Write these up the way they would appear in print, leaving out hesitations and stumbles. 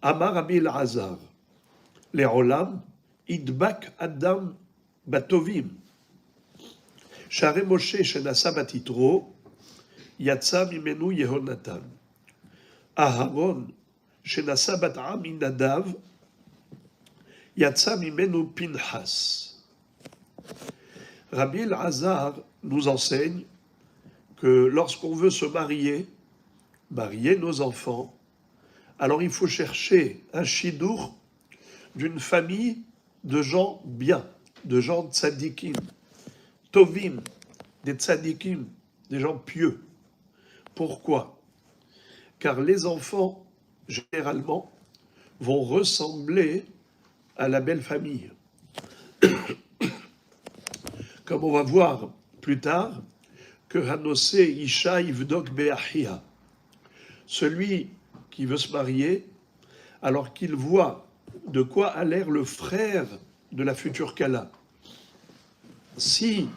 Amar Rabbi Elazar, Le'olam, Idbak Adam Batovim, Share Moshe Shenasa Batitro, Yatsa Mimenu Yehonatan, Aharon Shenasa Bat Aminadav, Yatsa Mimenu Pinhas. Rabbi Elazar nous enseigne que lorsqu'on veut se marier nos enfants, alors il faut chercher un shidour d'une famille de gens bien, de gens tzadikim, tovim, des tzadikim, des gens pieux. Pourquoi? Car les enfants, généralement, vont ressembler à la belle famille. Comme on va voir plus tard, que Hanose Isha Ivdok Be'achia, celui qui veut se marier, alors qu'il voit de quoi a l'air le frère de la future Kala. Si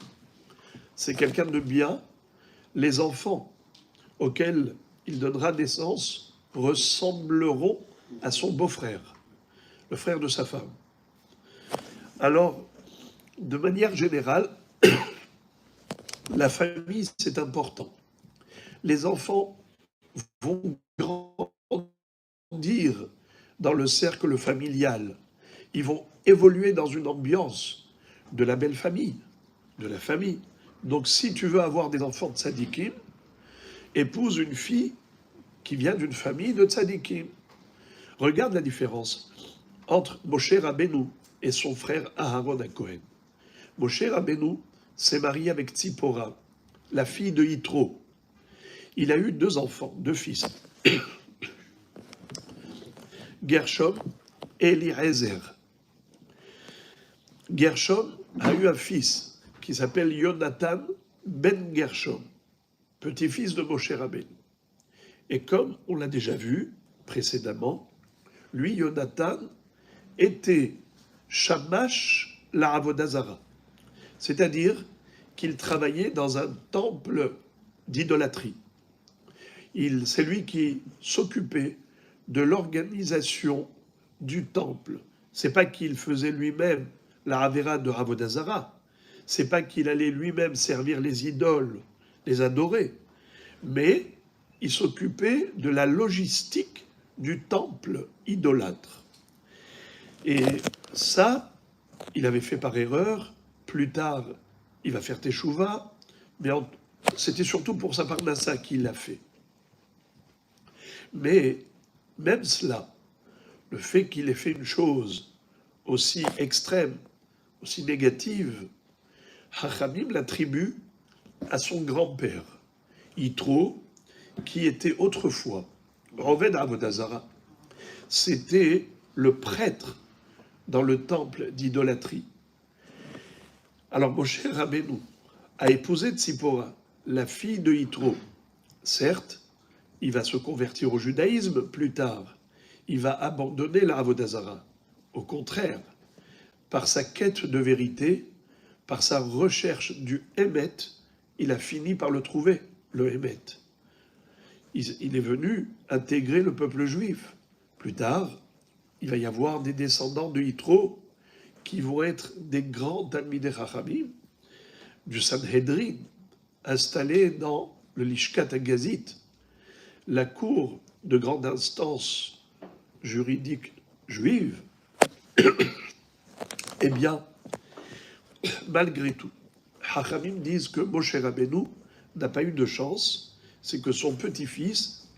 c'est quelqu'un de bien, les enfants auxquels il donnera naissance ressembleront à son beau-frère, le frère de sa femme. Alors, de manière générale, la famille, c'est important. Les enfants vont grandir dans le cercle familial. Ils vont évoluer dans une ambiance de la belle famille, de la famille. Donc, si tu veux avoir des enfants de tzadikim, épouse une fille qui vient d'une famille de tzadikim. Regarde la différence entre Moshe Rabbeinu et son frère Aharon HaKohen. Moshe Rabbeinu s'est marié avec Tzipora, la fille de Yitro. Il a eu 2 enfants, 2 fils. Gershom et Eliezer. Gershom a eu un fils qui s'appelle Yonatan ben Gershom, petit-fils de Moshe Rabbeinu. Et comme on l'a déjà vu précédemment, lui, Yonatan, était Shamash la Avodah Zara, c'est-à-dire qu'il travaillait dans un temple d'idolâtrie. C'est lui qui s'occupait de l'organisation du temple. C'est pas qu'il faisait lui-même la Avera de Avodah Zara, c'est pas qu'il allait lui-même servir les idoles, les adorer, mais il s'occupait de la logistique du temple idolâtre. Et ça, il avait fait par erreur. Plus tard, il va faire Teshuvah, mais c'était surtout pour sa parnassa qu'il l'a fait. Mais même cela, le fait qu'il ait fait une chose aussi extrême, aussi négative, Chachamim l'attribue à son grand-père, Yitro, qui était autrefois Roved Avodah Zara. C'était le prêtre dans le temple d'idolâtrie. Alors Moshe Rabbeinu a épousé Tzipora, la fille de Yitro. Certes, il va se convertir au judaïsme plus tard. Il va abandonner la Avodah Zara. Au contraire, par sa quête de vérité, par sa recherche du Hémet, il a fini par le trouver, le Hémet. Il est venu intégrer le peuple juif. Plus tard, il va y avoir des descendants de Yitro qui vont être des grands Talmidei Chachamim du Sanhedrin, installés dans le Lishkat HaGazit, la cour de grande instance juridique juive. Eh bien, malgré tout, Chachamim disent que Moshe Rabbeinu n'a pas eu de chance, c'est que son petit-fils,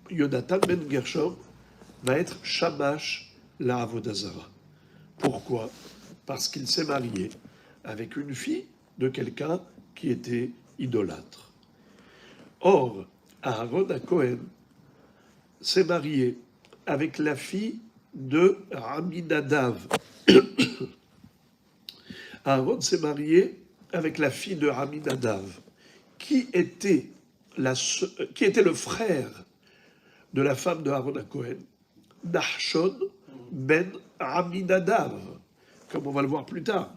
Yonatan ben Gershom, va être Shamash la Avodah Zara. Pourquoi? Parce qu'il s'est marié avec une fille de quelqu'un qui était idolâtre. Or, Aharon HaKohen s'est marié avec la fille de Aminadav. Aaron s'est marié avec la fille de Aminadav, qui était le frère de la femme de Aaron HaKohen, Nachshon ben Aminadav, comme on va le voir plus tard.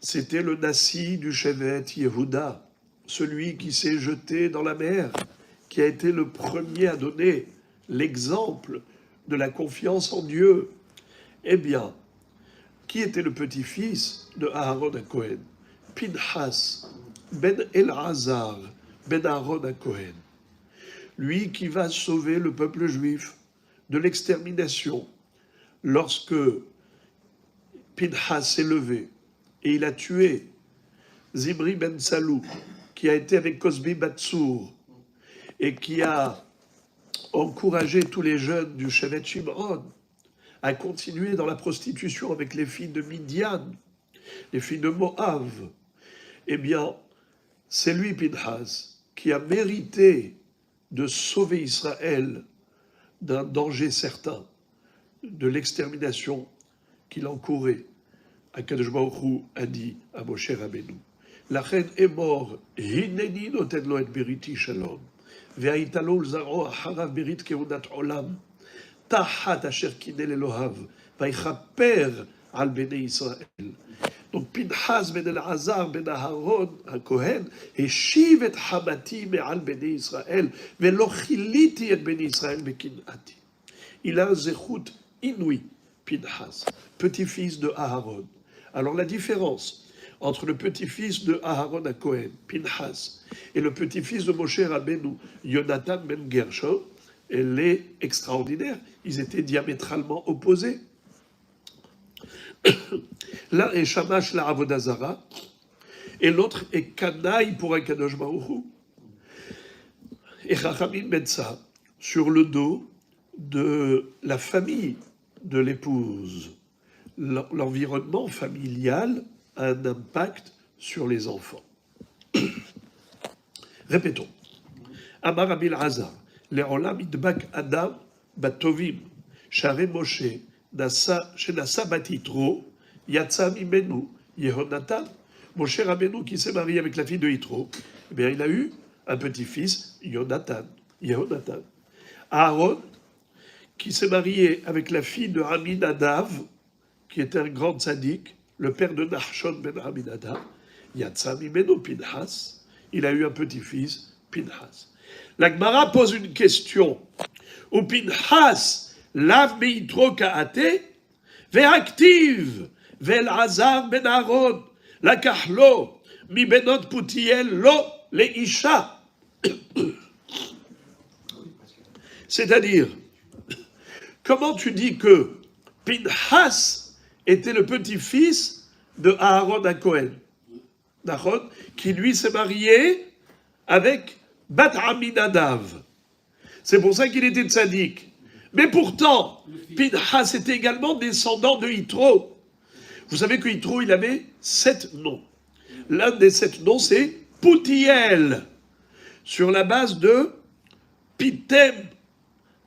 C'était le Nassi du Shevet Yehuda, celui qui s'est jeté dans la mer, qui a été le premier à donner l'exemple de la confiance en Dieu. Eh bien, qui était le petit-fils de Aaron à Cohen? Pinhas, ben Elazar, ben Aaron à Cohen. Lui qui va sauver le peuple juif de l'extermination lorsque Pinhas s'est levé et il a tué Zimri ben Salou, qui a été avec Cosbi Batsour et qui a encouragé tous les jeunes du Shevet Shimron à continuer dans la prostitution avec les filles de Midian, les filles de Moab. Eh bien, c'est lui, Pinhas, qui a mérité de sauver Israël d'un danger certain, de l'extermination qu'il encourait. Akadosh Baruch Hu a dit à Moshe Rabbeinu, Lachen emor, hineni noten lo et beriti shalom, ve'ayita lo l'zaro acharav berit keunat olam, tachat asher kinel Elohav, va'ichaper al bnei Israël. Donc Pinhas ben Elazar ben Aaron HaKohen השיב את חמתי מעל בני ישראל ולא כיליתי את בני ישראל בקנאתי. Il a un zéchout inouï, Pinhas, petit-fils de Aaron. Alors la différence entre le petit-fils de Aaron HaKohen, Pinhas, et le petit-fils de Moshe Rabbeinu, Yonatan ben Gershon, elle est extraordinaire. Ils étaient diamétralement opposés. L'un est Shamash la Avodazara et l'autre est Kanaï pour un Kadosh Baruch Hu. Et Chachamim met ça sur le dos de la famille de l'épouse. L'environnement familial a un impact sur les enfants. Répétons. Amar Abil Hazar, Le'olam idbak Adam batovim, Share Moshe, Shenasa batitro, Yatsa mimenu, Yehonatan. Moshe Rabbeinu qui s'est marié avec la fille de Yitro, eh bien il a eu un petit-fils, Yehonatan. Aaron qui s'est marié avec la fille de Aminadav, qui était un grand tzaddik, le père de Nachshon ben Aminadav, Yatsa mimenu Pinhas, il a eu un petit-fils, Pinhas. La Gemara pose une question. Ou Pinhas lav meitro ka'ate, ve'active, ve'elazar ben Aaron, la kahlo, mi benot putiel lo le isha. C'est-à-dire, comment tu dis que Pinhas était le petit-fils de Aaron à Cohen, qui lui s'est marié avec Bat Aminadav. C'est pour ça qu'il était tzaddik. Mais pourtant, Pinhas était également descendant de Yitro. Vous savez que Yitro, il avait 7 noms. L'un des 7 noms, c'est Poutiel, sur la base de Pitem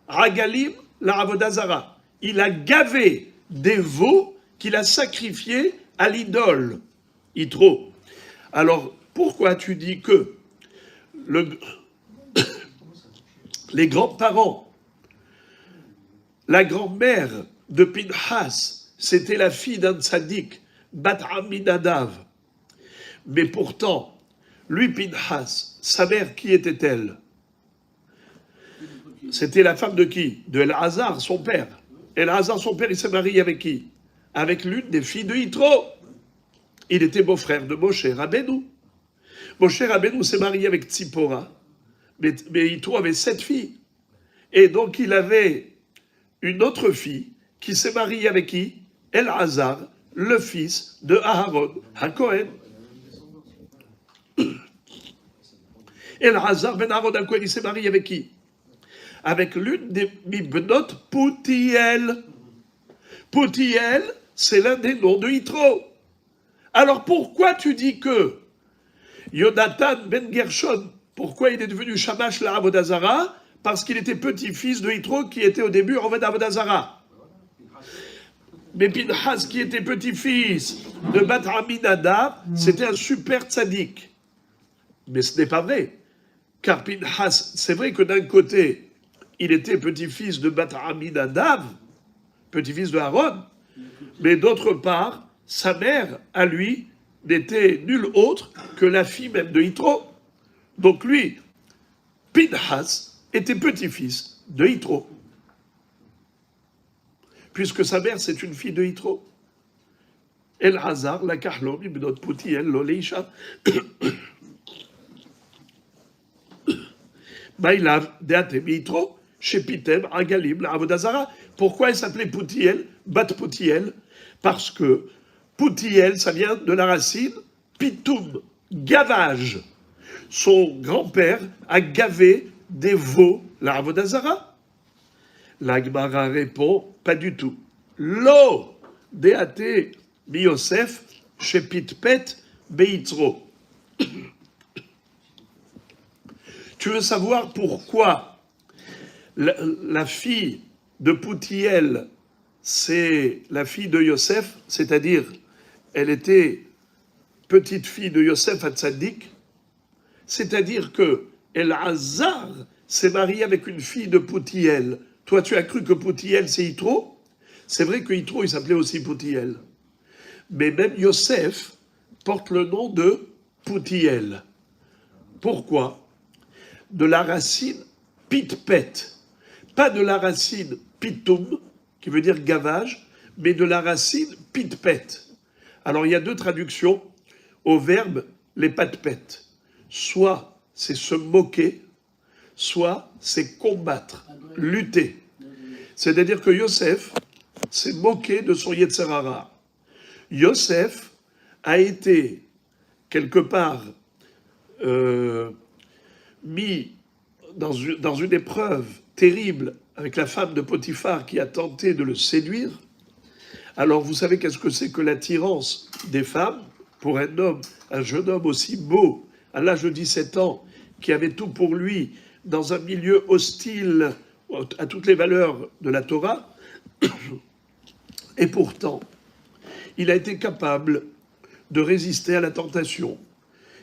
Ragalim la Avodazara. Il a gavé des veaux qu'il a sacrifiés à l'idole, Yitro. Alors, pourquoi tu dis que les grands-parents, la grand-mère de Pinhas, c'était la fille d'un tzaddik, Bat Aminadav. Mais pourtant, lui, Pinhas, sa mère, qui était-elle? C'était la femme de qui? De Elazar, son père. Elazar, son père, il s'est marié avec qui? Avec l'une des filles de Yitro. Il était beau-frère de Moshe Rabbeinu. Moshe Rabbeinu s'est marié avec Tzipora, mais Yitro avait 7 filles. Et donc il avait une autre fille qui s'est mariée avec qui? Elazar, le fils de Aaron HaKohen. Elazar ben Aaron HaKohen, il s'est marié avec qui? Avec l'une des Mibnot Poutiel. Poutiel, c'est l'un des noms de Yitro. Alors pourquoi tu dis que Yonatan ben Gershon, pourquoi il est devenu Shamash la Avodazara? Parce qu'il était petit-fils de Yitro qui était au début en Avodazara. Mais Pinhas, qui était petit-fils de Bat Aminadav, c'était un super tzaddik. Mais ce n'est pas vrai. Car Pinhas, c'est vrai que d'un côté, il était petit-fils de Bat Aminadav, petit-fils de Aaron, mais d'autre part, sa mère, à lui, n'était nulle autre que la fille même de Yitro. Donc lui, Pinhas, était petit-fils de Yitro. puisque sa mère, c'est une fille de Yitro. El Hazar, la Kahlon, Ibnot Poutiel, Loleisha. Baïlav, Deate, Yitro, Shepitem, Agalim, la Avodazara. Pourquoi elle s'appelait Poutiel, Bat Poutiel? Parce que Poutiel, ça vient de la racine Pitoum, gavage. Son grand-père a gavé des veaux, la Avodazara. La Gemara répond, pas du tout. Lo, Deate, Yosef, Shepitpet, Beitzro. Tu veux savoir pourquoi la fille de Poutiel, c'est la fille de Yosef, c'est-à-dire elle était petite fille de Yosef Hatzadik, c'est-à-dire que El-Hazar s'est marié avec une fille de Poutiel. Toi, tu as cru que Poutiel, c'est Yitro? C'est vrai que Yitro, il s'appelait aussi Poutiel. Mais même Yosef porte le nom de Poutiel. Pourquoi? De la racine pitpet. Pas de la racine pitoum, qui veut dire gavage, mais de la racine pitpet. Alors il y a deux traductions au verbe les patpet. Soit c'est se moquer, soit c'est combattre, lutter. C'est-à-dire que Yosef s'est moqué de son Yetzer Hara. Yosef a été quelque part mis dans une épreuve terrible avec la femme de Potiphar qui a tenté de le séduire. Alors vous savez qu'est-ce que c'est que l'attirance des femmes pour un homme, un jeune homme aussi beau, à l'âge de 17 ans, qui avait tout pour lui, dans un milieu hostile à toutes les valeurs de la Torah. Et pourtant, il a été capable de résister à la tentation.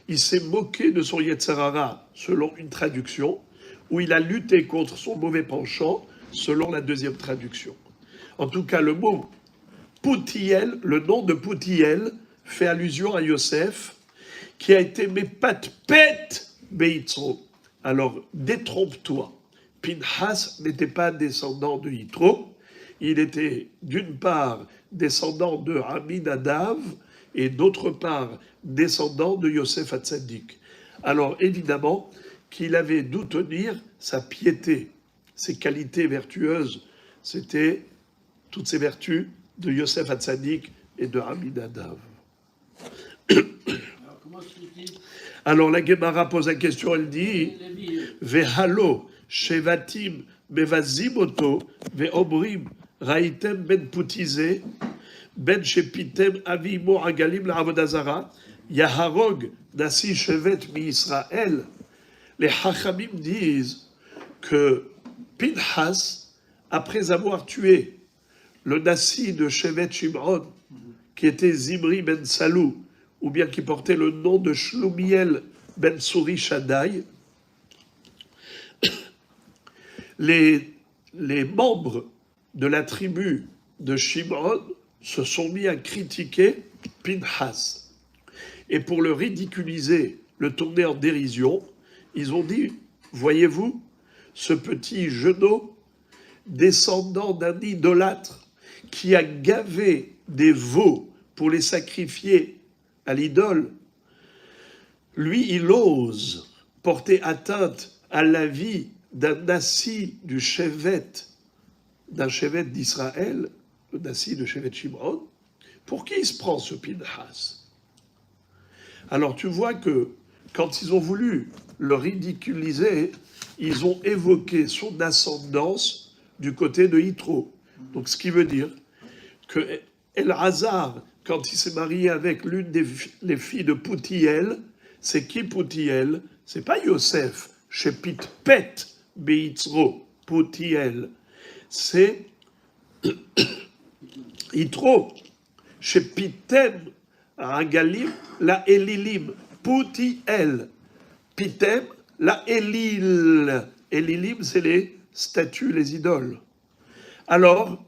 Il s'est moqué de son Yetzer Hara, selon une traduction, où il a lutté contre son mauvais penchant, selon la deuxième traduction. En tout cas, le mot Poutiel, le nom de Poutiel, fait allusion à Yosef, qui a été Mepatpet Beitzro. Alors, détrompe-toi. Pinhas n'était pas descendant de Yitro, il était d'une part descendant de Aminadav et d'autre part descendant de Yosef Hatzadik. Alors évidemment qu'il avait d'où tenir sa piété, ses qualités vertueuses, c'était toutes ces vertus de Yosef Hatzadik et de Aminadav. Alors la Gemara pose la question, elle dit Vehalo shevatim mevazimoto ve'obrim ra'item ben putize ben shepitem avimo agalim la avodazara yaharog nasi shevet mi Israël. Les Chachamim disent que Pinhas, après avoir tué le nasi de Shevet Shimron, qui était Zimri ben Salou, ou bien qui portait le nom de Shlumiel ben Suri Shaddai, les membres de la tribu de Shimron se sont mis à critiquer Pinhas. Et pour le ridiculiser, le tourner en dérision, ils ont dit, voyez-vous, ce petit genou descendant d'un idolâtre qui a gavé des veaux pour les sacrifier à l'idole, lui, il ose porter atteinte à la vie d'un nassi du Shevet, d'un Shevet d'Israël, le nassi de Shevet Shimron. Pour qui il se prend ce Pinhas? Alors tu vois que quand ils ont voulu le ridiculiser, ils ont évoqué son ascendance du côté de Yitro. Donc ce qui veut dire que El-Hazar, quand il s'est marié avec l'une des filles de Poutiel, c'est qui Poutiel? C'est pas Yosef, Shepitpet Beitzro, Poutiel. C'est Yitro, Shepitem Agalim, la Elilim, Poutiel. Pitem, la Elil. Elilim, c'est les statues, les idoles. Alors,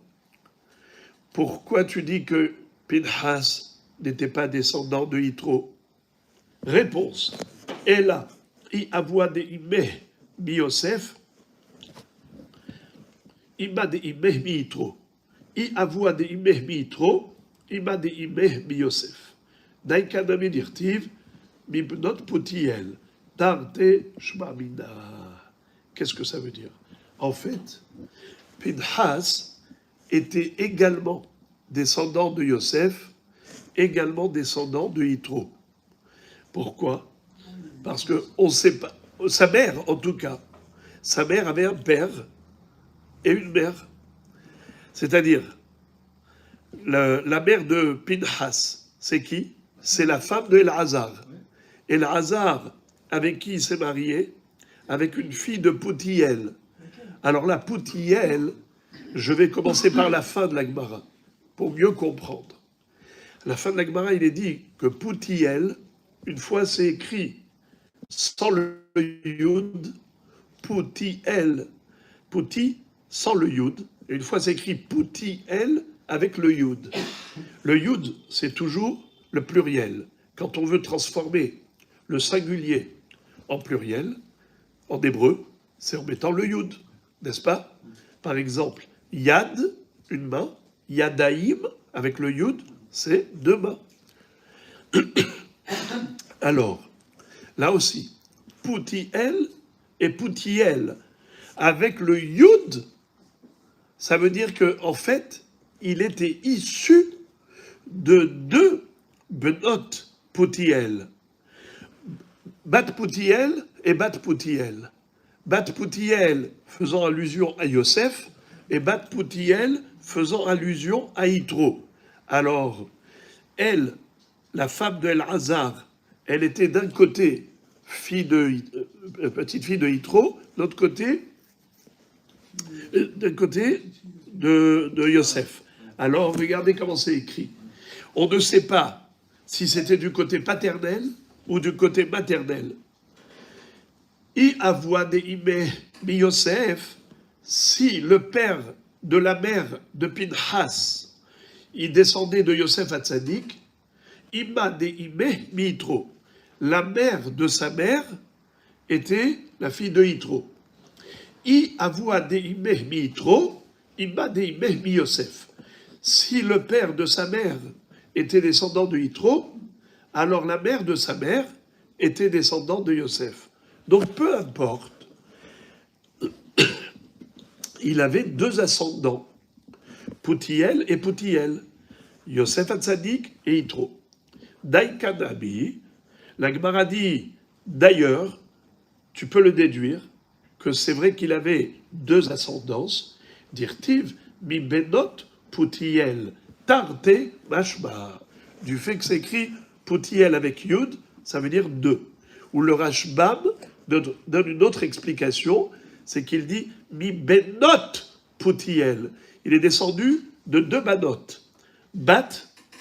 pourquoi tu dis que Pinhas n'était pas descendant de Yitro? Réponse. Ela, I avoua de Ime mi Yosef, Ima de Ime mi Yitro. I avua de imeh mi Yitro, ima de imeh mi Yosef. Daikadami dirtiv, mi bnot Putiel, tarte shmamina. Qu'est-ce que ça veut dire? En fait, Pinhas était également descendant de Yosef, également descendant de Yitro. Pourquoi? Parce qu'on ne sait pas. Sa mère, en tout cas, sa mère avait un père et une mère. C'est-à-dire, la mère de Pinhas, c'est qui? C'est la femme de Elazar. Elazar, avec qui il s'est marié? Avec une fille de Poutiel. Alors la Poutiel, je vais commencer par la fin de la Gemara, pour mieux comprendre. À la fin de la Gemara, il est dit que Poutiel, une fois c'est écrit sans le Yud, Poutiel, Pouti sans le Yud, et une fois c'est écrit Poutiel avec le Yud. Le Yud, c'est toujours le pluriel. Quand on veut transformer le singulier en pluriel, en hébreu, c'est en mettant le Yud, n'est-ce pas? Par exemple, Yad, une main, Yadaïm, avec le Yud, c'est deux mains. Alors, là aussi, Poutiel et Poutiel, avec le Yud, ça veut dire qu'en fait, il était issu de deux Benot Poutiel. Bat Poutiel et Bat Poutiel. Bat Poutiel faisant allusion à Yosef et Bat Poutiel faisant allusion à Yitro. Alors, elle, la femme de Elazar, elle était d'un côté petite fille de Yitro, de l'autre côté, d'un côté de Yosef. Alors, regardez comment c'est écrit. On ne sait pas si c'était du côté paternel ou du côté maternel. I avua de ime mi Yosef, si le père de la mère de Pinhas, il descendait de Yosef Hatzadik, ima de ime mi Yitro. La mère de sa mère était la fille de Yitro. I avua de ime mi Yitro, ima de ime mi Yosef. Si le père de sa mère était descendant de Yitro, alors la mère de sa mère était descendante de Yosef. Donc peu importe, il avait deux ascendants, Poutiel et Poutiel, Yosef Hatzadik et Yitro. Daikanabi, la Gemara dit, d'ailleurs, tu peux le déduire, que c'est vrai qu'il avait deux ascendances, dirtiv, mi benot Poutiel, tarte mashma. Du fait que c'est écrit Poutiel avec Yud, ça veut dire deux. Ou le Rashbam donne une autre explication, c'est qu'il dit mi benot Poutiel. Il est descendu de deux banot, Bat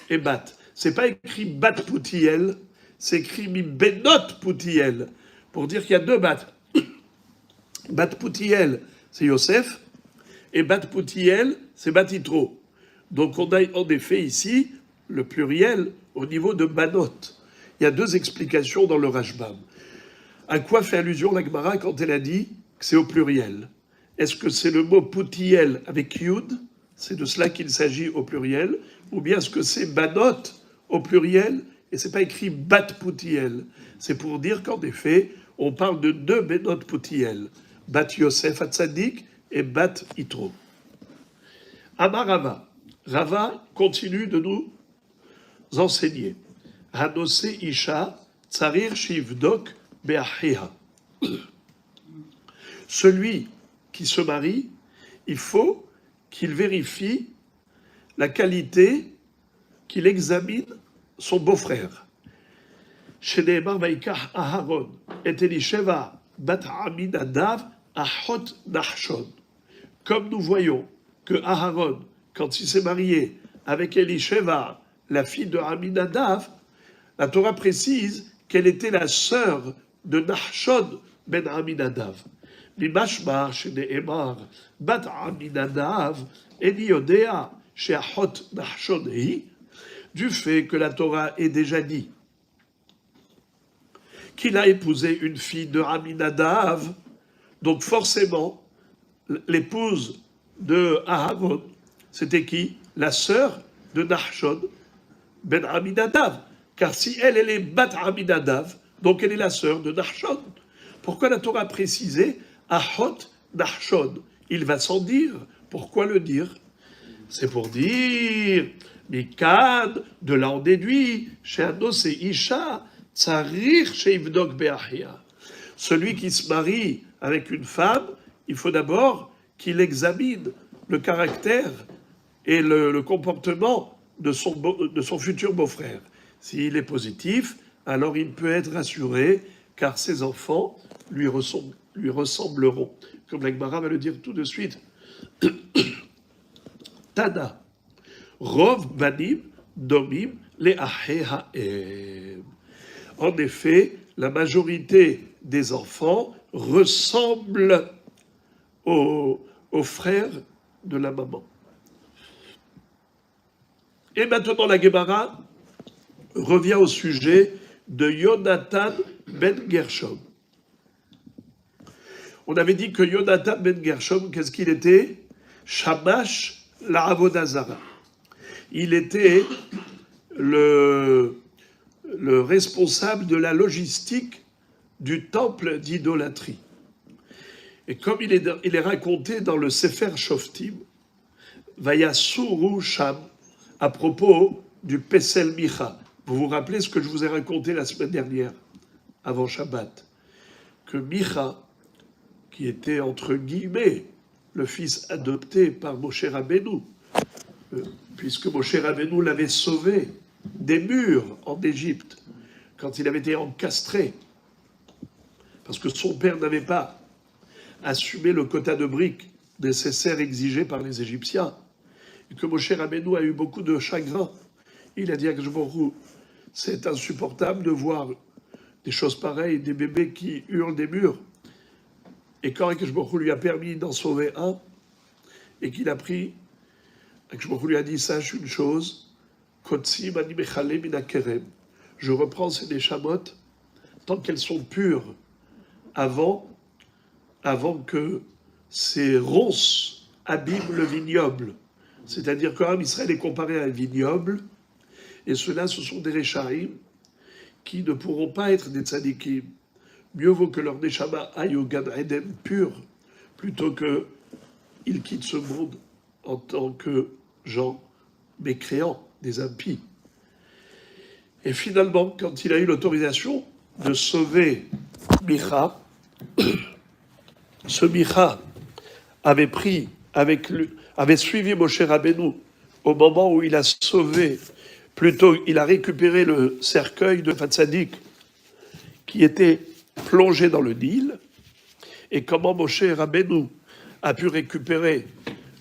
et Bat. C'est pas écrit Bat Poutiel, c'est écrit mi benot Poutiel, pour dire qu'il y a deux Bat. Bat Poutiel, c'est Yosef, et Bat Poutiel, c'est Bat Yitro. Donc on a en effet ici le pluriel au niveau de banot. Il y a deux explications dans le Rashbam. À quoi fait allusion la Gemara quand elle a dit que c'est au pluriel? Est-ce que c'est le mot Poutiel avec Yud? C'est de cela qu'il s'agit au pluriel. Ou bien est-ce que c'est banot au pluriel et c'est pas écrit Bat Poutiel? C'est pour dire qu'en effet, on parle de deux Benot Poutiel. Bat Yosef Hatzadik et Bat Yitro. Amar Rava. Rava continue de nous enseigner. Hanose Isha Tsarir Shivdok Be'achia. Celui qui se marie, il faut qu'il vérifie la qualité, qu'il examine son beau-frère. Sheneemar Vaikach Aharon et Elisheva Bat Aminadav Ahot Nachshon. Comme nous voyons que Aharon, quand il s'est marié avec Elisheva, la fille de Aminadav, la Torah précise qu'elle était la sœur de Nachshon ben Aminadav. Mimashma sheneemar bat Aminadav eni yodea sheachot Nachshon hi, du fait que la Torah ait déjà dit qu'il a épousé une fille de Aminadav, donc forcément l'épouse de Aharon C'était qui? La sœur de Nahshon ben Aminadav. Car si elle est Bat Aminadav, donc elle est la sœur de Nahshon. Pourquoi la Torah a précisé Ahot Nahshon? Il va sans dire. Pourquoi le dire? C'est pour dire, Mikad, de là on déduit, chez Anos et Isha, Tsarir chez Ivdok Be'ahia. Celui qui se marie avec une femme, il faut d'abord qu'il examine le caractère et le comportement de son futur beau-frère. S'il est positif, alors il peut être rassuré, car ses enfants lui ressembleront. Comme la Gemara va le dire tout de suite. Tada, Rov Banim Domim le Ahehaem. En effet, la majorité des enfants ressemblent aux frères de la maman. Et maintenant, la Gemara revient au sujet de Yonatan ben Gershom. On avait dit que Yonatan ben Gershom, qu'est-ce qu'il était? Shamash la Avodah Zara. Il était le responsable de la logistique du temple d'idolâtrie. Et comme il est raconté dans le Sefer Shoftim, Vayasuru Sham, à propos du Pesel Micha. Vous vous rappelez ce que je vous ai raconté la semaine dernière, avant Shabbat, que Micha, qui était entre guillemets le fils adopté par Moshe Rabbeinu, puisque Moshe Rabbeinu l'avait sauvé des murs en Égypte, quand il avait été encastré, parce que son père n'avait pas assumé le quota de briques nécessaire exigé par les Égyptiens, et que Moshe Rabbeinu a eu beaucoup de chagrin. Il a dit à Kajborou, c'est insupportable de voir des choses pareilles, des bébés qui hurlent des murs. Et quand Kajborou lui a permis d'en sauver un, et qu'il a pris, Kajborou lui a dit, sache une chose, Kotsi mani mechale mina kerem. Je reprends ces neshamot tant qu'elles sont pures, avant que ces ronces abîment le vignoble. C'est-à-dire qu'un Israël est comparé à un vignoble, et ceux-là, ce sont des Rechaim qui ne pourront pas être des tzadikim. Mieux vaut que leur neshama aille au Gan Eden pur, plutôt qu'ils quittent ce monde en tant que gens mécréants, des impies. Et finalement, quand il a eu l'autorisation de sauver Micha, ce Micha avait suivi Moshe Rabbeinu au moment où il a sauvé, plutôt il a récupéré le cercueil de Fatsadik qui était plongé dans le Nil, et comment Moshe Rabbeinu a pu récupérer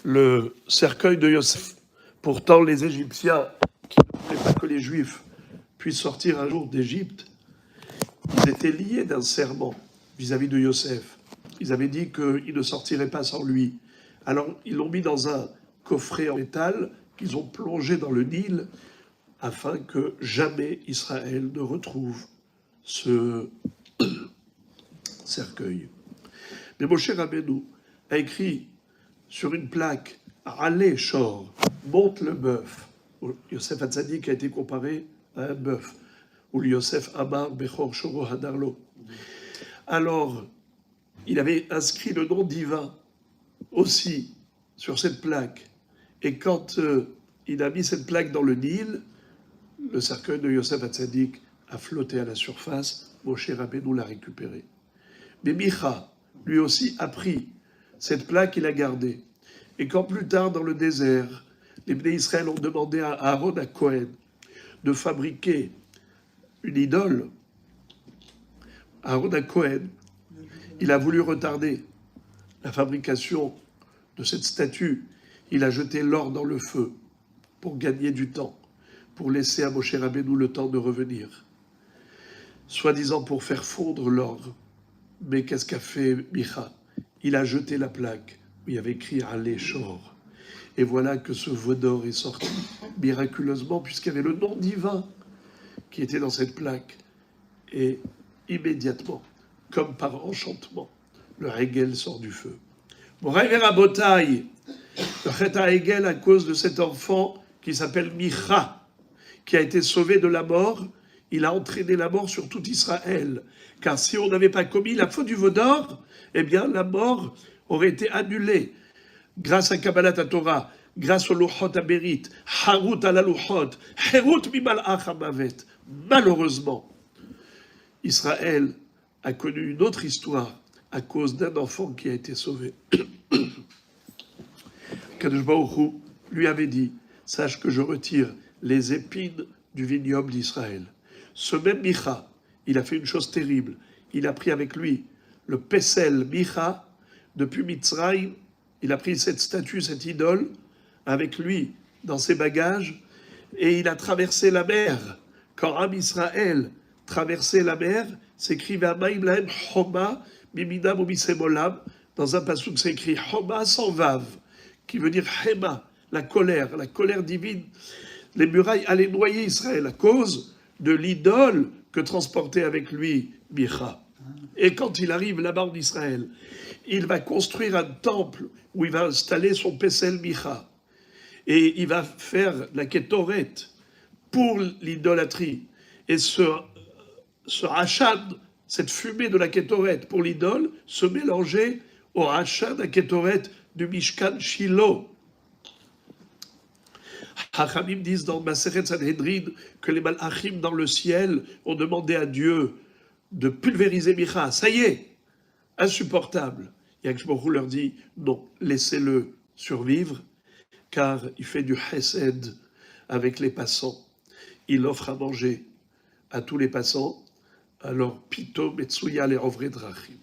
le cercueil de Yosef. Pourtant, les Égyptiens, qui ne voulaient pas que les Juifs puissent sortir un jour d'Égypte, ils étaient liés d'un serment vis-à-vis de Yosef. Ils avaient dit qu'ils ne sortiraient pas sans lui. Alors, ils l'ont mis dans un coffret en métal qu'ils ont plongé dans le Nil afin que jamais Israël ne retrouve ce cercueil. Mais Moshe Rabbeinu a écrit sur une plaque « Allez, Shor, monte le bœuf ». Yosef Hatzadik a été comparé à un bœuf. Ou Yosef Amar Bechor Shoro Hadarlo. Alors, il avait inscrit le nom divin aussi sur cette plaque. Et quand il a mis cette plaque dans le Nil, le cercueil de Yosef Hatzadik a flotté à la surface. Moshe Rabbeinu l'a récupéré. Mais Micha, lui aussi, a pris cette plaque, il a gardée. Et quand plus tard, dans le désert, les Bnei Israël ont demandé à Aaron à Cohen de fabriquer une idole, Aaron à Cohen, il a voulu retarder la fabrication de cette statue. Il a jeté l'or dans le feu pour gagner du temps, pour laisser à Moshe Rabbeinu le temps de revenir, soi-disant pour faire fondre l'or. Mais qu'est-ce qu'a fait Micha? Il a jeté la plaque où il y avait écrit « Allez, Shor ». Et voilà que ce veau d'or est sorti miraculeusement, puisqu'il y avait le nom divin qui était dans cette plaque. Et immédiatement, comme par enchantement, le Hegel sort du feu. Moraï Rabotai, Le Chet HaEgel à cause de cet enfant qui s'appelle Micha, qui a été sauvé de la mort. Il a entraîné la mort sur tout Israël. Car si on n'avait pas commis la faute du veau d'or, eh bien la mort aurait été annulée. Grâce à Kabbalat Torah, grâce au Luchot Aberit, Harut ala Luchot, Herut mimalach hamavet. Malheureusement, Israël a connu une autre histoire à cause d'un enfant qui a été sauvé. Kadosh Baruch Hu lui avait dit, sache que je retire les épines du vignoble d'Israël. Ce même Micha, il a fait une chose terrible. Il a pris avec lui le Pesel Micha depuis Mitzrayim. Il a pris cette statue, cette idole, avec lui dans ses bagages, et il a traversé la mer. Quand Am Israël traversait la mer, s'écrit V'amaim lahem Choma miminam umisemolam. Dans un passouk, c'est écrit Choma sans vav, qui veut dire Hema, la colère divine. Les murailles allaient noyer Israël à cause de l'idole que transportait avec lui Micha. Et quand il arrive là-bas en Israël, il va construire un temple où il va installer son Pesel Micha. Et il va faire la Kétoret pour l'idolâtrie. Et ce Hachan, cette fumée de la Kétoret pour l'idole, se mélangeait au Hachan à Kétoret du Mishkan Shiloh. Hachamim disent dans Maseret Sanhedrin que les Malachim dans le ciel ont demandé à Dieu de pulvériser Micha. Ça y est, insupportable. Yakadosh Baruch Hu leur dit non, laissez-le survivre, car il fait du chesed avec les passants. Il offre à manger à tous les passants. Alors, Pito Metsuya les Ovre Drachim.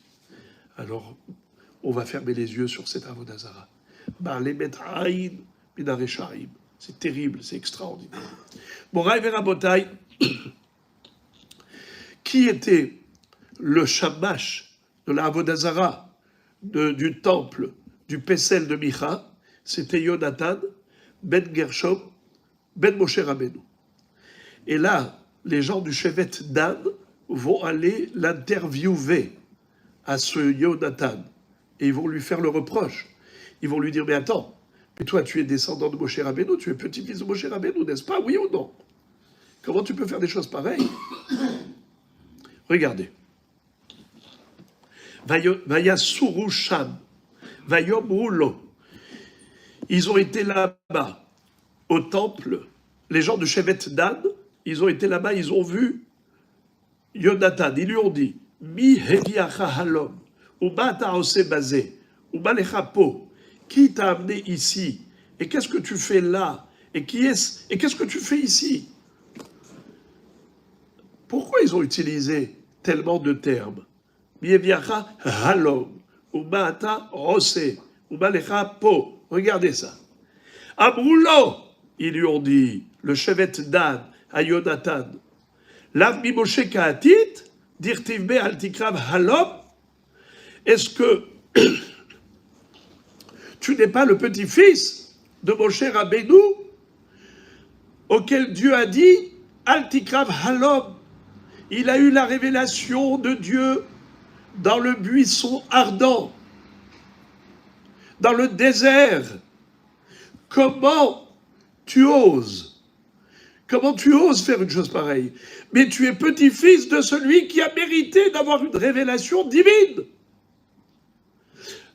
Alors, on va fermer les yeux sur cet Avodah Zara. Ba'alemet Aïn Minaresharim. C'est terrible, c'est extraordinaire. Moraï Verabotai, qui était le shamash de la Avodah Zara, du temple, du Pesel de Micha, c'était Yonatan, Ben Gershom, Ben Moshe Rabbeinu. Et là, les gens du Shevet Dan vont aller l'interviewer à ce Yonatan. Et ils vont lui faire le reproche. Ils vont lui dire, mais attends, mais toi tu es descendant de Moshe Rabbeinu, tu es petit-fils de Moshe Rabbeinu, n'est-ce pas? Oui ou non? Comment tu peux faire des choses pareilles? Regardez. Vayasuru Sham, Vayomrulo. Ils ont été là-bas, au temple, les gens de Shevet Dan, ils ont été là-bas, ils ont vu Yonatan, ils lui ont dit, Mi heviacha halom, uba ta'ose bazé, uba lecha po, qui t'a amené ici? Et qu'est-ce que tu fais là? Et qu'est-ce que tu fais ici? Pourquoi ils ont utilisé tellement de termes? Mi heviacha halom, uba ta'ose, uba lecha po. Regardez ça. Amroulo, ils lui ont dit, le Shevet Dan à Yonatan, Lav mi Moshe Kaatit, dirtiv be al tikrav halom. Est-ce que tu n'es pas le petit-fils de Moshe Rabbeinu, auquel Dieu a dit, al tikrav halom? Il a eu la révélation de Dieu dans le buisson ardent, dans le désert. Comment tu oses faire une chose pareille? Mais tu es petit-fils de celui qui a mérité d'avoir une révélation divine.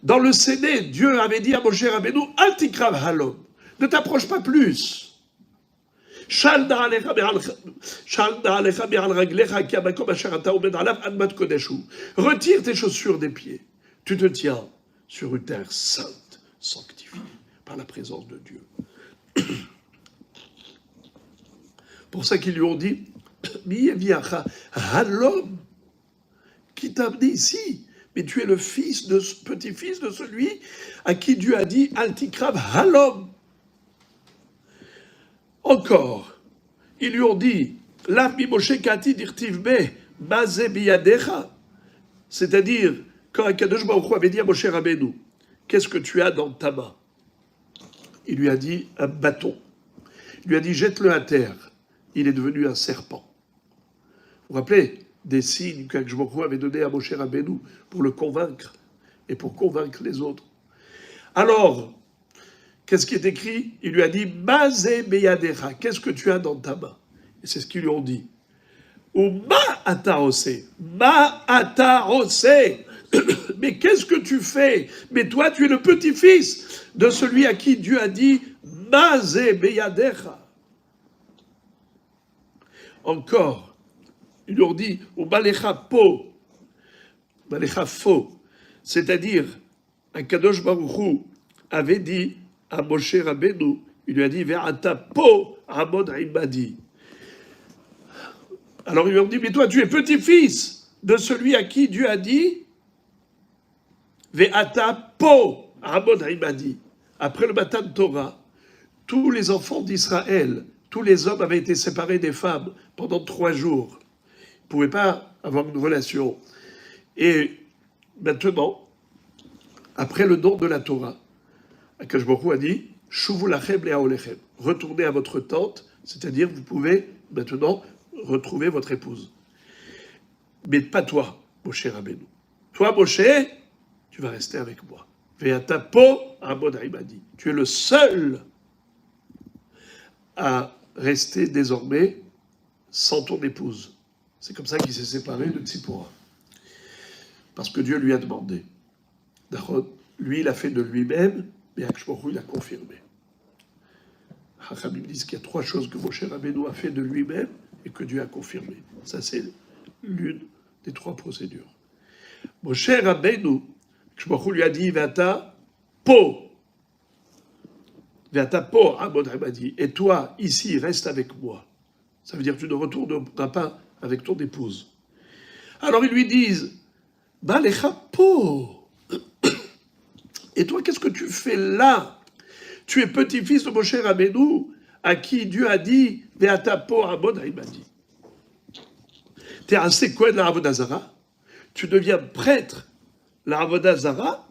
Dans le Séné, Dieu avait dit à Moshe Rabbeinu, Al tikrav halom, ne t'approche pas plus. Retire tes chaussures des pieds. Tu te tiens sur une terre sainte, sanctifiée par la présence de Dieu. Pour ça qu'ils lui ont dit, Halom, qui t'a amené ici? Mais tu es le petit-fils de celui à qui Dieu a dit, Altikrav Halom. Encore, ils lui ont dit, L'Arbi Moshe Kati dirtivbe, Bazé biyadecha. C'est-à-dire, quand Akadosh Baruch Hu avait dit à Moshe Rabbeinu, qu'est-ce que tu as dans ta main? Il lui a dit un bâton. Il lui a dit, jette-le à terre. Il est devenu un serpent. Vous vous rappelez des signes qu'Akadosh Baruch Hu avait donnés à Moshe Rabbeinu pour le convaincre et pour convaincre les autres. Alors, Qu'est-ce qui est écrit? Il lui a dit, Mazé beyadecha, qu'est-ce que tu as dans ta main? Et c'est ce qu'ils lui ont dit. Ou ma ataosé, ma ataosé. Mais qu'est-ce que tu fais? Mais toi, tu es le petit-fils de celui à qui Dieu a dit, Mazé beyadecha. Encore, ils lui ont dit, ou balecha po, balecha fo, c'est-à-dire, un Kadosh Baruch Hu avait dit à Moshe Rabbeinu, il lui a dit, Ve'ata po amod ibadi. Alors ils lui ont dit, mais toi tu es petit-fils de celui à qui Dieu a dit, Ve'ata po amod ibadi. Après le Matan Torah, tous les enfants d'Israël, tous les hommes avaient été séparés des femmes pendant 3 jours. Ils ne pouvaient pas avoir une relation. Et maintenant, après le don de la Torah, Akash Baruch Hu a dit, Shuvu lachem le'aolechem. Retournez à votre tente, c'est-à-dire vous pouvez maintenant retrouver votre épouse. Mais pas toi, Moshe Rabbeinu. Toi, Moshe, tu vas rester avec moi. Ve'ata po amod ibadi. Tu es le seul à rester désormais sans ton épouse. C'est comme ça qu'il s'est séparé de Tzipora. Parce que Dieu lui a demandé. Lui, il a fait de lui-même, mais Akash Baruch Hu, il a confirmé. Hachamim disent qu'il y a 3 choses que Moshe Rabbeinu a fait de lui-même et que Dieu a confirmé. Ça, c'est l'une des 3 procédures. Moshe Rabbeinu, Akash Baruch Hu lui a dit, Vata po. Vata po, Amod Rabadi. Et toi, ici, reste avec moi. Ça veut dire que tu ne retourneras pas avec ton épouse. Alors ils lui disent, Balecha po. Et toi, qu'est-ce que tu fais là? Tu es petit-fils de Moshe Rabbeinu, à qui Dieu a dit, Ve'ata po amod ibadi. Tu es un séquoien de la Avodah Zara. Tu deviens prêtre, la Avodah Zara,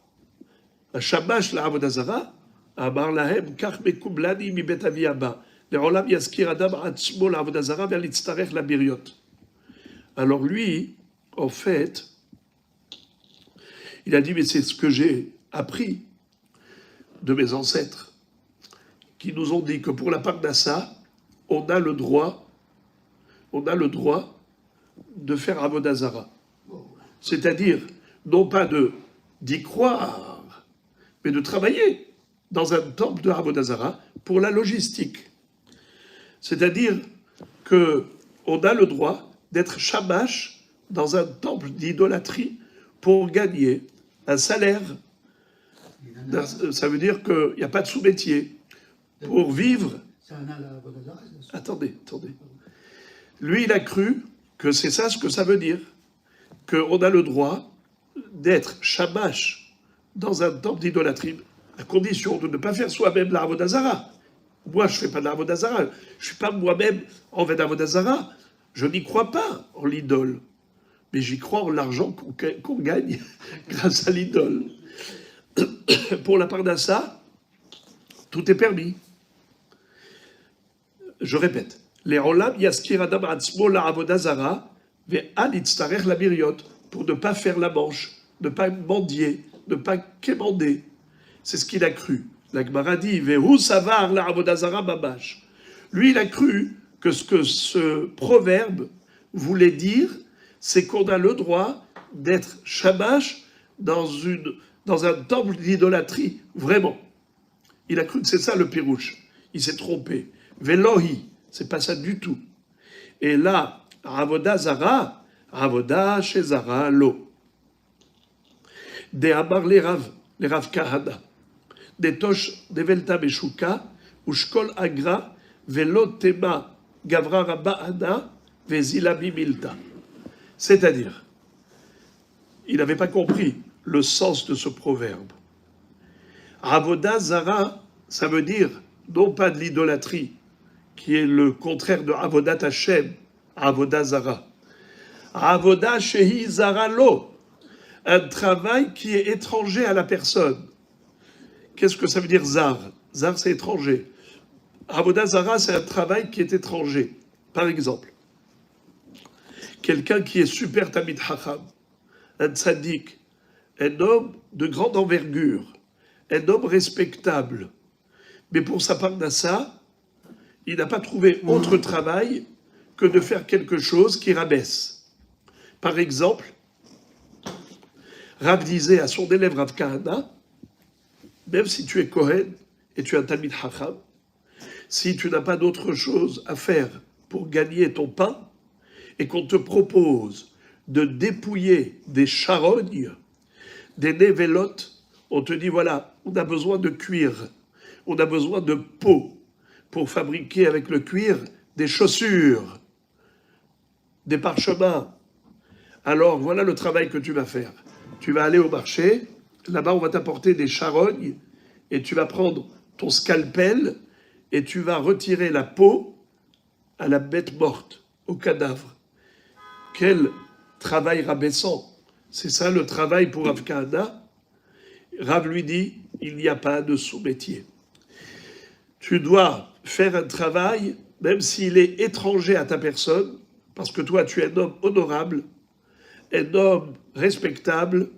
un shamash la Avodah Zara, Amar lahem, kach mekublani mi bet avi haba. Le'olam yaskir adam atzmo la Avodah Zara ve'litztarech la biriot. Alors lui, en fait, il a dit, mais c'est ce que j'ai appris de mes ancêtres, qui nous ont dit que pour la Parnassa, on a le droit de faire Avodah Zara. C'est-à-dire, non pas d'y croire, mais de travailler dans un temple de Avodah Zara pour la logistique. C'est-à-dire qu'on a le droit d'être shamash dans un temple d'idolâtrie pour gagner un salaire. Ça veut dire qu'il n'y a pas de sous-métier. Pour vivre... Attendez. Lui, il a cru que c'est ça ce que ça veut dire. Qu'on a le droit d'être shamash dans un temple d'idolâtrie, à condition de ne pas faire soi-même la Avodah Zara. Moi, je ne fais pas de la Avodah Zara. Je ne suis pas moi-même en fait d'Avodah Zara. Je n'y crois pas en l'idole. Mais j'y crois en l'argent qu'on gagne grâce à l'idole. Pour la Parnassa, tout est permis. Je répète. Le'olam yaskir adam atzmo la Avodah Zara ve'al yitztarech la biriot, pour ne pas faire la manche, ne pas mendier, ne pas quémander. C'est ce qu'il a cru. La Gemara dit ve'hu savar la Avodah Zara mamash. Lui, il a cru que ce proverbe voulait dire, c'est qu'on a le droit d'être shamash dans un temple d'idolâtrie, vraiment. Il a cru que c'est ça le pirouche. Il s'est trompé. Velohi, c'est pas ça du tout. Et là, Avodah Zara, Avodah chez Zara lo. De Amar les Rav Kahana, de Tosh Develta Beshuka, Ushkol Agra, Velo Tema Gavra Rabba Ana, Vezilabi Milta. C'est-à-dire, il n'avait pas compris le sens de ce proverbe. Avodah Zara, ça veut dire non pas de l'idolâtrie, qui est le contraire de Avodat Hashem, Avodah Zara. Avodah Shehi Zara Lo, un travail qui est étranger à la personne. Qu'est-ce que ça veut dire Zar? Zar, c'est étranger. Avodah Zara, c'est un travail qui est étranger. Par exemple, quelqu'un qui est super Tamid Chacham, un tzaddik, un homme de grande envergure, un homme respectable, Mais pour sa parnassa, il n'a pas trouvé autre travail que de faire quelque chose qui rabaisse. Par exemple, Rav disait à son élève Rav Kahana, même si tu es Kohen et tu es un Talmid Chacham, si tu n'as pas d'autre chose à faire pour gagner ton pain, et qu'on te propose de dépouiller des charognes, des névélotes, on te dit voilà, on a besoin de cuir, on a besoin de peau pour fabriquer avec le cuir des chaussures, des parchemins. Alors voilà le travail que tu vas faire. Tu vas aller au marché, là-bas on va t'apporter des charognes et tu vas prendre ton scalpel et tu vas retirer la peau à la bête morte, au cadavre. Quel travail rabaissant! C'est ça le travail pour Rav Kahana. Rav lui dit, il n'y a pas de sous-métier. Tu dois faire un travail, même s'il est étranger à ta personne, parce que toi tu es un homme honorable, un homme respectable,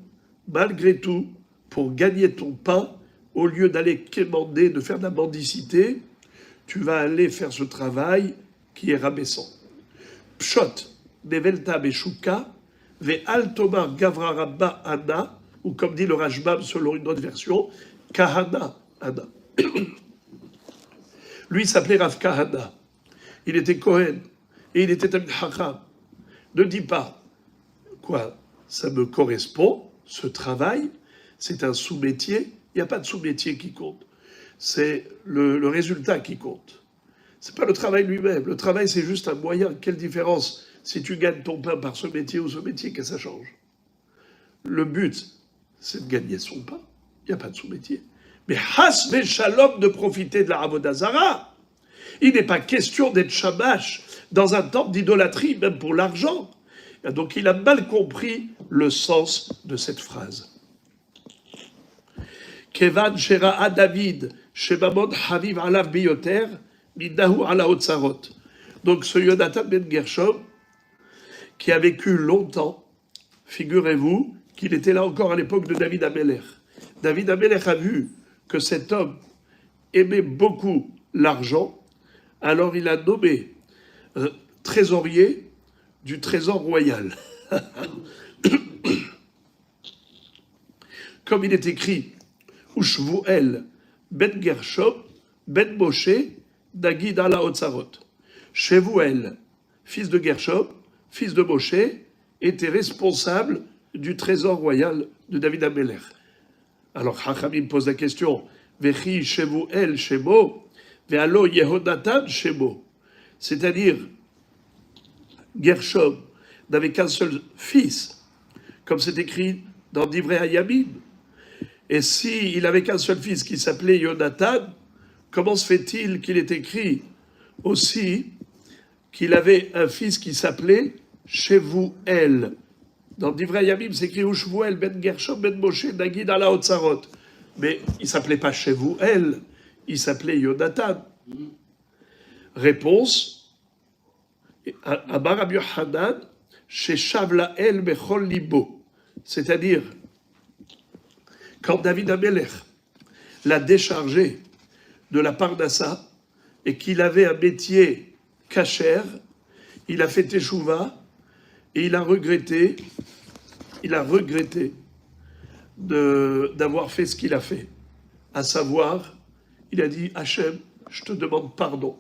malgré tout, pour gagner ton pain, au lieu d'aller quémander, de faire de la mendicité, tu vas aller faire ce travail qui est rabaissant. Pshot, Nevelta Beshuka, Ve Altomar Gavra Rabba Ana, ou comme dit le Rashbam selon une autre version, Kahana Ana. Lui s'appelait Rav Kahana. Il était Kohen et il était Talmid Chacham. Ne dis pas, quoi, ça me correspond, ce travail, c'est un sous-métier. Il n'y a pas de sous-métier qui compte. C'est le résultat qui compte. C'est pas le travail lui-même. Le travail, c'est juste un moyen. Quelle différence si tu gagnes ton pain par ce métier ou ce métier, qu'est-ce que ça change? Le but, c'est de gagner son pain. Il n'y a pas de sous-métier. Mais has shalom de profiter de la Avodah Zara. Il n'est pas question d'être shamash dans un temple d'idolâtrie, même pour l'argent. Donc il a mal compris le sens de cette phrase. Kevan shera'a David shemamon haviv alav biyoter midahu ala otzarot. Donc ce Yonatan ben Gershom, qui a vécu longtemps, figurez-vous qu'il était là encore à l'époque de David Amelech. David Amelech a vu que cet homme aimait beaucoup l'argent, alors il a nommé trésorier du trésor royal. Comme il est écrit, Ushvuel ben Gershom ben Moshe Nagid ala Otzarot. Shevuel, fils de Gershom, fils de Moshe, était responsable du trésor royal de David Amelech. Alors Chachamim pose la question, Vechi Shevuel Shemo, Vealo Yehonatan Shemo. C'est-à-dire, Gershom n'avait qu'un seul fils, comme c'est écrit dans Divrei Hayamim. Et s'il n'avait qu'un seul fils qui s'appelait Yonatan, comment se fait-il qu'il est écrit aussi qu'il avait un fils qui s'appelait Shevuel? Dans Divrei Hayamim, c'est écrit Ushvuel ben Gershom ben Moshe Nagid ala Otzarot. Mais il ne s'appelait pas Shevuel, il s'appelait Yonatan. Réponse, Amar Rabbi Yochanan, Sheshav la'el bechol libo. C'est-à-dire, quand David Amelech l'a déchargé de la parnassa et qu'il avait un métier cachère, il a fait teshuva et il a regretté d'avoir fait ce qu'il a fait. À savoir, il a dit, Hachem, je te demande pardon.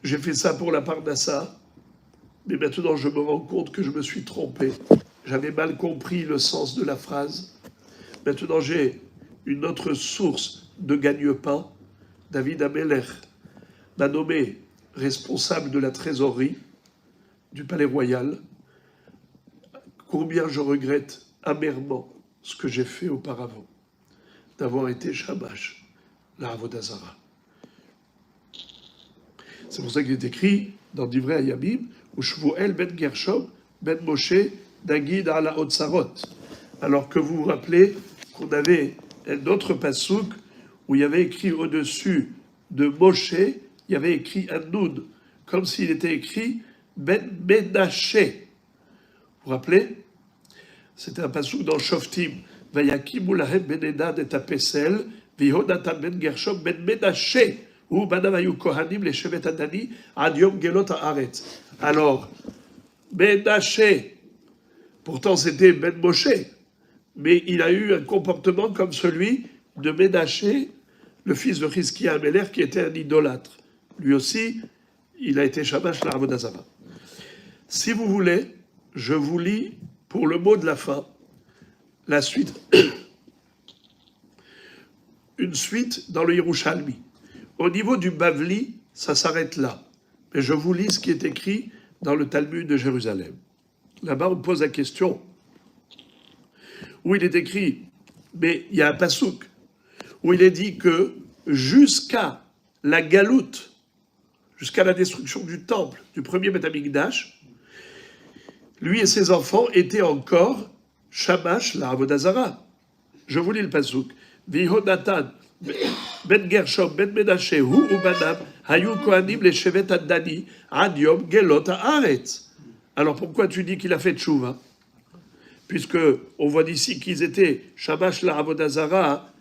J'ai fait ça pour la parnassa, mais maintenant je me rends compte que je me suis trompé. J'avais mal compris le sens de la phrase. Maintenant j'ai une autre source de gagne-pain. David Amelech m'a nommé responsable de la trésorerie du palais royal. Combien je regrette amèrement ce que j'ai fait auparavant, d'avoir été shamash, la Avodah Zara. C'est pour ça qu'il est écrit dans Divrei Hayamim, Ushvuel ben Gershom ben Moshe Nagid ala Otzarot. Alors que vous vous rappelez qu'on avait un autre passouk où il y avait écrit au-dessus de Moshe, il y avait écrit un noun, comme s'il était écrit Ben Menaché. Vous vous rappelez? C'était un passouk dans Shoftim. Vayakimu lahem ben Edad et Apesel, Vihonatan ben Gershom ben Menashe, ou banav hayu kohanim le shevet Adani ad yom gelot haaretz. Alors, Menashe, pourtant c'était Ben Moshe, mais il a eu un comportement comme celui de Ménaché, le fils de Chizkia Améler, qui était un idolâtre. Lui aussi, il a été Shamash la Avodah Zarah. Si vous voulez, je vous lis pour le mot de la fin, la suite, une suite dans le Yerushalmi. Au niveau du Bavli, ça s'arrête là. Mais je vous lis ce qui est écrit dans le Talmud de Jérusalem. Là-bas, on pose la question où il est écrit, mais il y a un pasouk, où il est dit que jusqu'à la galoute, jusqu'à la destruction du temple, du premier Beth Amikdash, lui et ses enfants étaient encore Shamash la Avodah Zarah. Je vous lis le pasouk. Vihonatan ben Gershom ben Menashe hu ubanam hayu kohanim le shevet Adani ad yom gelot haaretz. Alors pourquoi tu dis qu'il a fait tchouva? Puisque on voit d'ici qu'ils étaient Shamash la Avodah Zarah,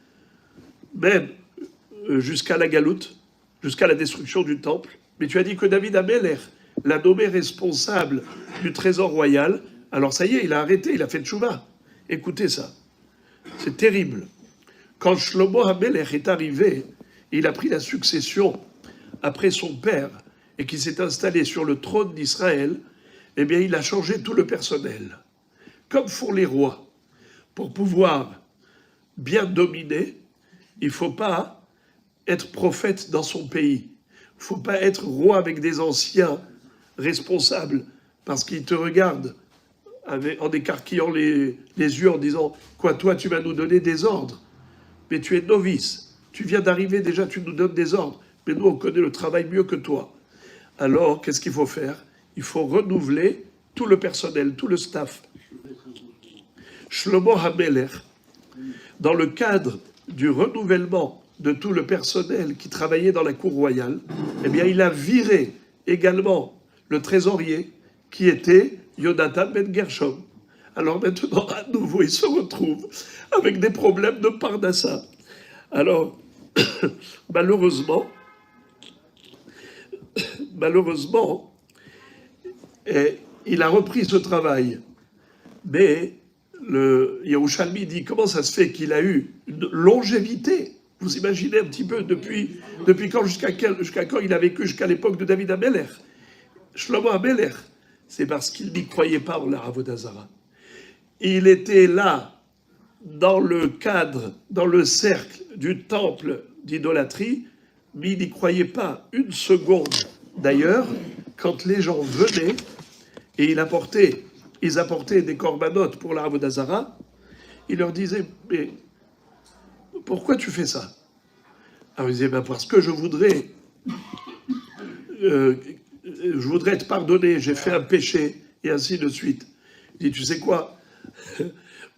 même jusqu'à la galoute, jusqu'à la destruction du temple. Mais tu as dit que David Améler l'a nommé responsable du trésor royal. Alors ça y est, il a arrêté, il a fait tchouva. Écoutez ça, c'est terrible. Quand Shlomo Améler est arrivé, il a pris la succession après son père et qui s'est installé sur le trône d'Israël, eh bien il a changé tout le personnel. Comme font les rois, pour pouvoir bien dominer, il ne faut pas être prophète dans son pays. Il ne faut pas être roi avec des anciens responsables, parce qu'ils te regardent en écarquillant les yeux en disant « Quoi, toi, tu vas nous donner des ordres? Mais tu es novice, tu viens d'arriver, déjà tu nous donnes des ordres, mais nous on connaît le travail mieux que toi. » Alors, qu'est-ce qu'il faut faire? Il faut renouveler tout le personnel, tout le staff. Shlomo Hameler, dans le cadre du renouvellement de tout le personnel qui travaillait dans la cour royale, eh bien, il a viré également le trésorier qui était Yonatan ben Gershom. Alors maintenant, à nouveau, il se retrouve avec des problèmes de Parnassa. Alors, malheureusement, il a repris ce travail. Mais le Yerushalmi dit comment ça se fait qu'il a eu une longévité. Vous imaginez un petit peu depuis quand jusqu'à quand il a vécu, jusqu'à l'époque de David Améler. Shlomo Améler, c'est parce qu'il n'y croyait pas en la Avodah Zarah. Il était là, dans le cadre, dans le cercle du temple d'idolâtrie, mais il n'y croyait pas une seconde. D'ailleurs, quand les gens venaient, et ils apportaient des corbanotes pour la Avodah Zarah, il leur disait, mais pourquoi tu fais ça? Alors ils disaient, ben parce que je voudrais te pardonner, j'ai fait un péché, et ainsi de suite. Il dit, tu sais quoi?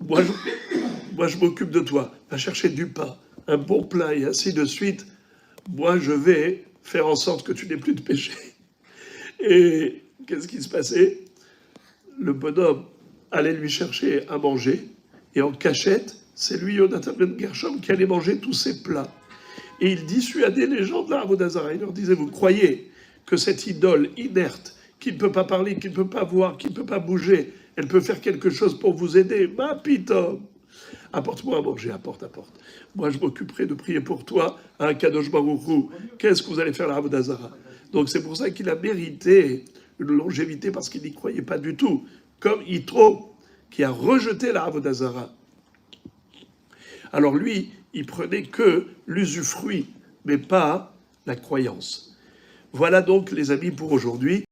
Moi, je m'occupe de toi. Va chercher du pain, un bon plat, et ainsi de suite. Moi, je vais faire en sorte que tu n'aies plus de péché. Et qu'est-ce qui se passait? Le bonhomme allait lui chercher à manger, et en cachette, c'est lui, Yonatan ben Gershom, qui allait manger tous ses plats. Et il dissuadait les gens de la Avodah Zarah. Il leur disait, vous croyez que cette idole inerte, qui ne peut pas parler, qui ne peut pas voir, qui ne peut pas bouger, elle peut faire quelque chose pour vous aider? Ma pitom, apporte-moi à manger, apporte. Moi, je m'occuperai de prier pour toi à un Kadosh Baruch Hu. Qu'est-ce que vous allez faire à la Avodah Zarah? Donc c'est pour ça qu'il a mérité une longévité, parce qu'il n'y croyait pas du tout. Comme Yitro, qui a rejeté la Avodah Zarah. Alors lui, il prenait que l'usufruit, mais pas la croyance. Voilà donc, les amis, pour aujourd'hui.